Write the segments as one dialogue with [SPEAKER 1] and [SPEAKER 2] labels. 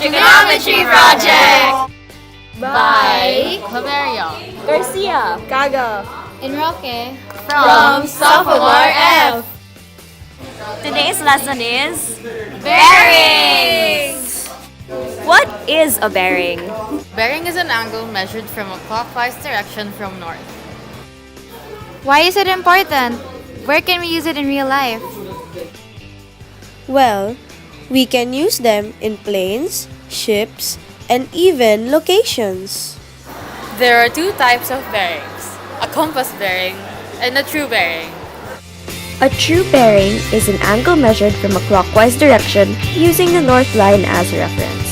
[SPEAKER 1] Trigonometry Project
[SPEAKER 2] by
[SPEAKER 1] Valerio
[SPEAKER 2] Garcia
[SPEAKER 3] Kaga.
[SPEAKER 1] Enroque
[SPEAKER 2] from Sophomore F.
[SPEAKER 4] Today's lesson is
[SPEAKER 1] Bearings.
[SPEAKER 4] what is a bearing?
[SPEAKER 1] Bearing is an angle measured from a clockwise direction from north.
[SPEAKER 5] Why is it important? Where can we use it in real life?
[SPEAKER 3] Well, we can use them in planes, ships, and even locations.
[SPEAKER 1] There are two types of bearings, a compass bearing and a true bearing.
[SPEAKER 6] A true bearing is an angle measured from a clockwise direction using the north line as a reference.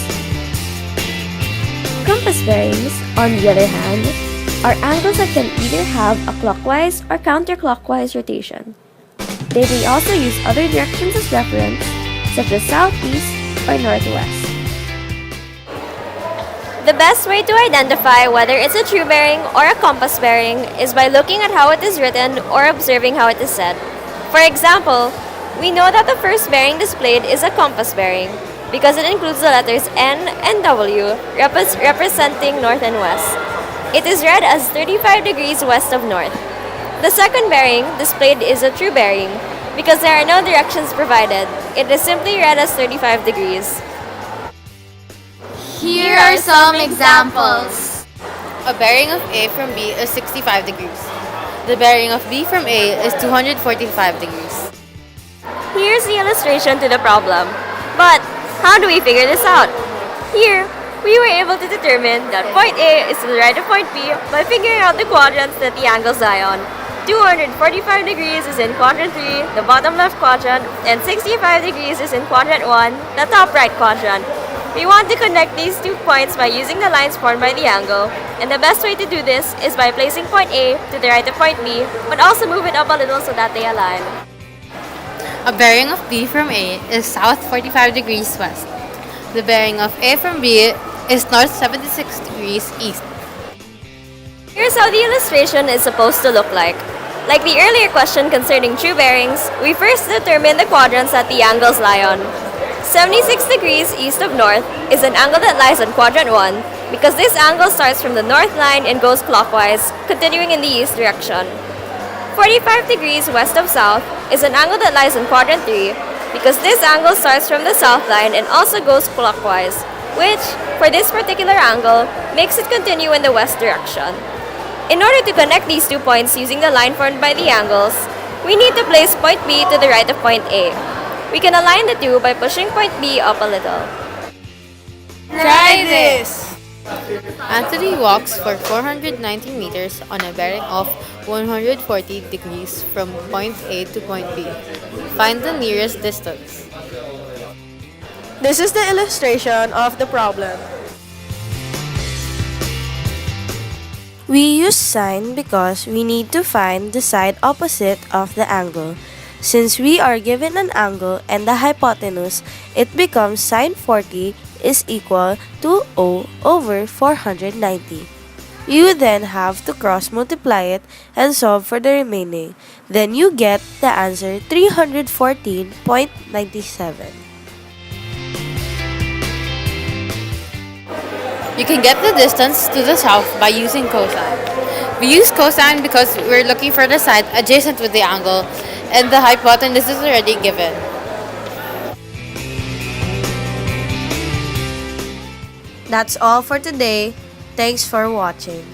[SPEAKER 6] Compass bearings, on the other hand, are angles that can either have a clockwise or counterclockwise rotation. They may also use other directions as reference, such as southeast or northwest.
[SPEAKER 4] The best way to identify whether it's a true bearing or a compass bearing is by looking at how it is written or observing how it is said. For example, we know that the first bearing displayed is a compass bearing because it includes the letters N and W representing north and west. It is read as 35 degrees west of north. The second bearing displayed is a true bearing because there are no directions provided. It is simply read as 35 degrees.
[SPEAKER 5] Here are some examples.
[SPEAKER 1] A bearing of A from B is 65 degrees. The bearing of B from A is 245 degrees.
[SPEAKER 4] Here's the illustration to the problem. But how do we figure this out? Here, we were able to determine that point A is to the right of point B by figuring out the quadrants that the angles lie on. 245 degrees is in quadrant 3, the bottom left quadrant, and 65 degrees is in quadrant 1, the top right quadrant. We want to connect these 2 points by using the lines formed by the angle, and the best way to do this is by placing point A to the right of point B, but also move it up a little so that they align.
[SPEAKER 1] A bearing of B from A is south 45 degrees west. The bearing of A from B is north 76 degrees east.
[SPEAKER 4] Here's how the illustration is supposed to look like. Like the earlier question concerning true bearings, we first determine the quadrants that the angles lie on. 76 degrees east of north is an angle that lies on quadrant 1 because this angle starts from the north line and goes clockwise, continuing in the east direction. 45 degrees west of south is an angle that lies on quadrant 3 because this angle starts from the south line and also goes clockwise, which, for this particular angle, makes it continue in the west direction. In order to connect these 2 points using the line formed by the angles, we need to place point B to the right of point A. We can align the two by pushing point B up a little.
[SPEAKER 3] Try this!
[SPEAKER 1] Anthony walks for 490 meters on a bearing of 140 degrees from point A to point B. Find the nearest distance.
[SPEAKER 3] This is the illustration of the problem. We use sine because we need to find the side opposite of the angle. Since we are given an angle and the hypotenuse, it becomes sine 40 is equal to O over 490. You then have to cross multiply it and solve for the remaining. Then you get the answer 314.97.
[SPEAKER 1] You can get the distance to the south by using cosine. We use cosine because we're looking for the side adjacent with the angle, and the hypotenuse is already given.
[SPEAKER 3] That's all for today. Thanks for watching.